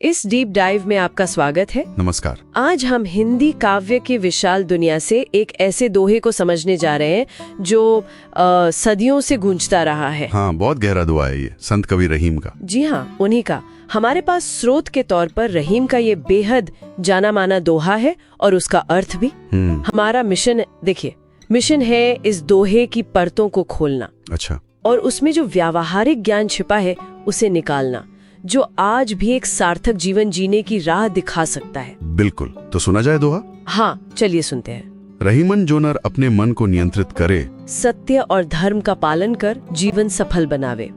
इस deep dive में आपका स्वागत है। नमस्कार। आज हम हिंदी काव्य की विशाल दुनिया से एक ऐसे दोहे को समझने जा रहे हैं जो सदियों से गूंजता रहा है। हाँ, बहुत गहरा दुआ है ये, संत कवि रहीम का। जी हाँ, उन्हीं का। हमारे पास स्रोत के तौर पर रहीम का ये बेहद जाना माना दोहा है और उसका अर्थ भी। हमारा मिशन, देखिए, मिशन है इस दोहे की परतों को खोलना। अच्छा। और उसमें जो व्यावहारिक ज्ञान छिपा है उसे निकालना, जो आज भी एक सार्थक जीवन जीने की राह दिखा सकता है। बिल्कुल, तो सुना जाए दोहा। हाँ, चलिए सुनते हैं। रहीमन जो नर अपने मन को नियंत्रित करे, सत्य और धर्म का पालन कर जीवन सफल बनावे।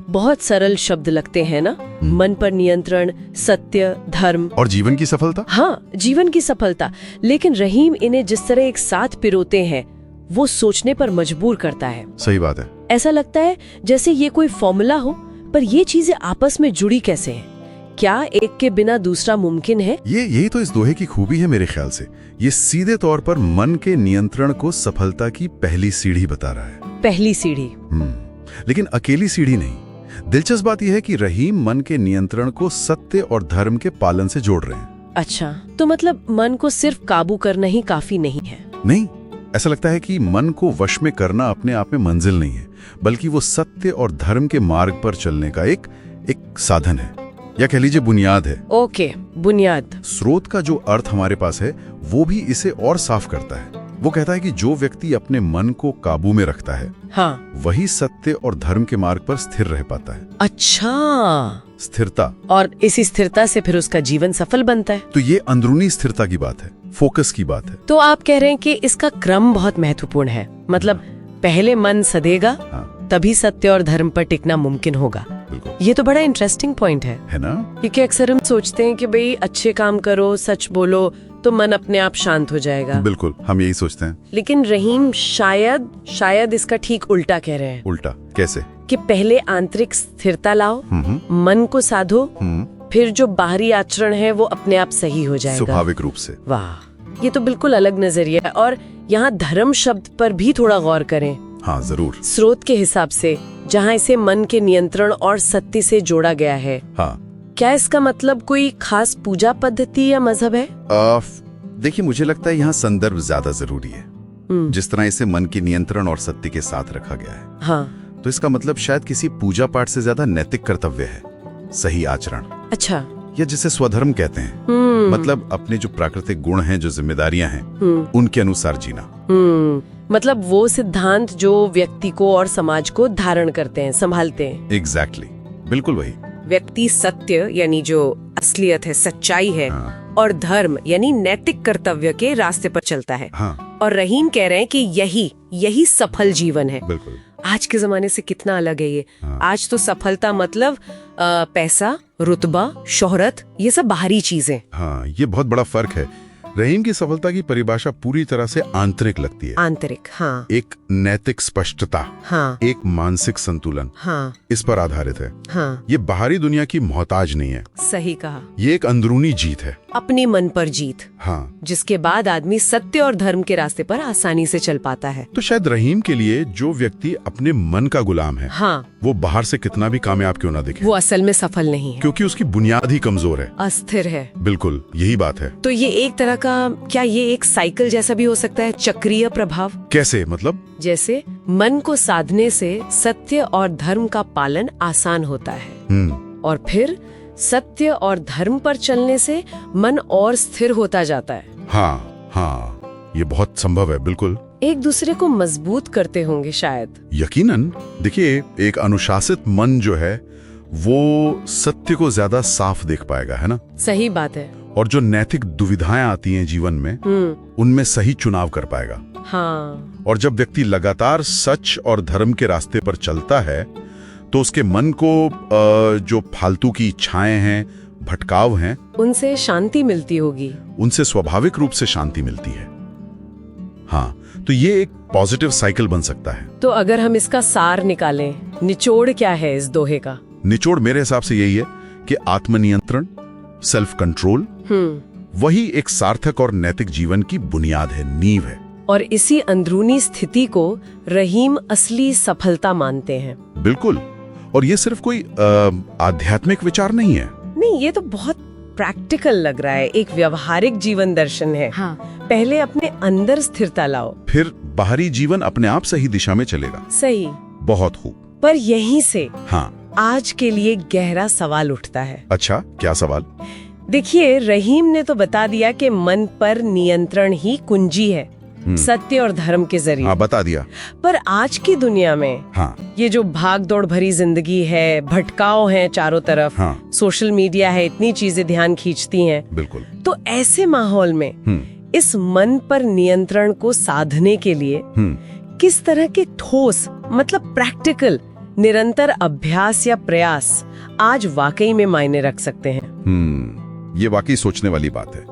बहुत सरल शब्द लगते हैं ना, मन पर नियंत्रण, सत्य, धर्म और जीवन की सफलता। हाँ, जीवन की सफलता। लेकिन रहीम इन्हें जिस तरह एक साथ पिरोते हैं वो सोचने पर मजबूर करता है। सही बात है। ऐसा लगता है जैसे ये कोई फॉर्मूला हो, पर ये चीजें आपस में जुड़ी कैसे हैं? क्या एक के बिना दूसरा मुमकिन है? यही तो इस दोहे की खूबी है मेरे ख्याल से। ये सीधे तौर पर मन के नियंत्रण को सफलता की पहली सीढ़ी बता रहा है। पहली सीढ़ी। लेकिन अकेली सीढ़ी नहीं। दिलचस्प बात यह है कि रहीम मन के नियंत्रण को सत्य और धर्म के पालन से जोड़ रहे हैं। अच्छा, तो मतलब मन को सिर्फ काबू करना ही काफी नहीं है? नहीं, ऐसा लगता है कि मन को वश में करना अपने आप में मंजिल नहीं है, बल्कि वो सत्य और धर्म के मार्ग पर चलने का एक साधन है, या कह लीजिए बुनियाद है। ओके, बुनियाद। स्रोत का जो अर्थ हमारे पास है वो भी इसे और साफ करता है। वो कहता है कि जो व्यक्ति अपने मन को काबू में रखता है, हाँ, वही सत्य और धर्म के मार्ग पर स्थिर रह पाता है। अच्छा, स्थिरता। और इसी स्थिरता से फिर उसका जीवन सफल बनता है। तो ये अंदरूनी स्थिरता की बात है, फोकस की बात है। तो आप कह रहे हैं कि इसका क्रम बहुत महत्वपूर्ण है। मतलब पहले मन सधेगा, तभी सत्य और धर्म पर टिकना मुमकिन होगा। ये तो बड़ा इंटरेस्टिंग पॉइंट है ना? क्योंकि अक्सर हम सोचते हैं कि भाई अच्छे काम करो, सच बोलो, तो मन अपने आप शांत हो जाएगा। बिल्कुल, हम यही सोचते हैं। लेकिन रहीम शायद इसका ठीक उल्टा कह रहे हैं। उल्टा कैसे? कि पहले आंतरिक स्थिरता लाओ, मन को साधो, फिर जो बाहरी आचरण है वो अपने आप सही हो जाएगा, स्वाभाविक रूप से। वाह, ये तो बिल्कुल अलग नजरिया है। और यहाँ धर्म शब्द पर भी थोड़ा गौर करें। हाँ, जरूर। स्रोत के हिसाब से जहाँ इसे मन के नियंत्रण और सत्य से जोड़ा गया है, हाँ, क्या इसका मतलब कोई खास पूजा पद्धति या मजहब है? देखिए, मुझे लगता है यहाँ संदर्भ ज्यादा जरूरी है। जिस तरह इसे मन के नियंत्रण और सत्य के साथ रखा गया है, हाँ, तो इसका मतलब शायद किसी पूजा पाठ से ज्यादा नैतिक कर्तव्य है, सही आचरण। अच्छा, या जिसे स्वधर्म कहते हैं। मतलब अपने जो प्राकृतिक गुण हैं, जो जिम्मेदारियां हैं, उनके अनुसार जीना। मतलब वो सिद्धांत जो व्यक्ति को और समाज को धारण करते हैं, संभालते हैं। एग्जैक्टली, बिल्कुल वही। व्यक्ति सत्य यानी जो असलियत है, सच्चाई है, और धर्म यानी नैतिक कर्तव्य के रास्ते पर चलता है। और रहीम कह रहे हैं कि यही सफल जीवन है। बिल्कुल। आज के जमाने से कितना अलग है ये। आज तो सफलता मतलब पैसा, रुतबा, शोहरत, ये सब बाहरी चीजें। हाँ, ये बहुत बड़ा फर्क है। रहीम की सफलता की परिभाषा पूरी तरह से आंतरिक लगती है। आंतरिक, हाँ। एक नैतिक स्पष्टता, हाँ, एक मानसिक संतुलन, हाँ, इस पर आधारित है। हाँ, ये बाहरी दुनिया की मोहताज नहीं है। सही कहा। ये एक अंदरूनी जीत है, अपने मन पर जीत। हाँ, जिसके बाद आदमी सत्य और धर्म के रास्ते पर आसानी से चल पाता है। तो शायद रहीम के लिए जो व्यक्ति अपने मन का गुलाम है, हाँ, वो बाहर से कितना भी कामयाब क्यों ना दिखे, वो असल में सफल नहीं है, क्योंकि उसकी बुनियाद ही कमजोर है, अस्थिर है। बिल्कुल, यही बात है। तो ये एक तरह का, क्या ये एक साइकिल जैसा भी हो सकता है, चक्रीय प्रभाव? कैसे? मतलब जैसे मन को साधने से सत्य और धर्म का पालन आसान होता है, और फिर सत्य और धर्म पर चलने से मन और स्थिर होता जाता है। हाँ, ये बहुत संभव है, बिल्कुल। एक दूसरे को मजबूत करते होंगे शायद। यकीनन। देखिए, एक अनुशासित मन जो है वो सत्य को ज्यादा साफ देख पाएगा, है ना? सही बात है। और जो नैतिक दुविधाएं आती हैं जीवन में, उनमें सही चुनाव कर पाएगा। हाँ। और जब व्यक्ति लगातार सच और धर्म के रास्ते पर चलता है, तो उसके मन को जो फालतू की इच्छाएं हैं, भटकाव हैं, उनसे शांति मिलती होगी। उनसे स्वाभाविक रूप से शांति मिलती है। हाँ, तो ये एक पॉजिटिव साइकिल बन सकता है। तो अगर हम इसका सार निकालें, निचोड़ क्या है इस दोहे का? निचोड़ मेरे हिसाब से यही है कि आत्मनियंत्रण, सेल्फ कंट्रोल, वही एक सार्थक और नैतिक जीवन की बुनियाद है, नींव है। और इसी अंदरूनी स्थिति को रहीम असली सफलता मानते हैं। बिल्कुल। और ये सिर्फ कोई आध्यात्मिक विचार नहीं है। नहीं, ये तो बहुत प्रैक्टिकल लग रहा है, एक व्यवहारिक जीवन दर्शन है। हाँ। पहले अपने अंदर स्थिरता लाओ, फिर बाहरी जीवन अपने आप सही दिशा में चलेगा। सही। बहुत खूब। पर यहीं से हाँ, आज के लिए गहरा सवाल उठता है। अच्छा, क्या सवाल? देखिए, रहीम ने तो बता दिया कि मन पर नियंत्रण ही कुंजी है, सत्य और धर्म के जरिए। हाँ, बता दिया। पर आज की दुनिया में हाँ, ये जो भाग दौड़ भरी जिंदगी है, भटकाव है चारों तरफ, हाँ। सोशल मीडिया है, इतनी चीजें ध्यान खींचती हैं। बिल्कुल। तो ऐसे माहौल में इस मन पर नियंत्रण को साधने के लिए किस तरह के ठोस, मतलब प्रैक्टिकल, निरंतर अभ्यास या प्रयास आज वाकई में मायने रख सकते हैं? ये वाकई सोचने वाली बात है।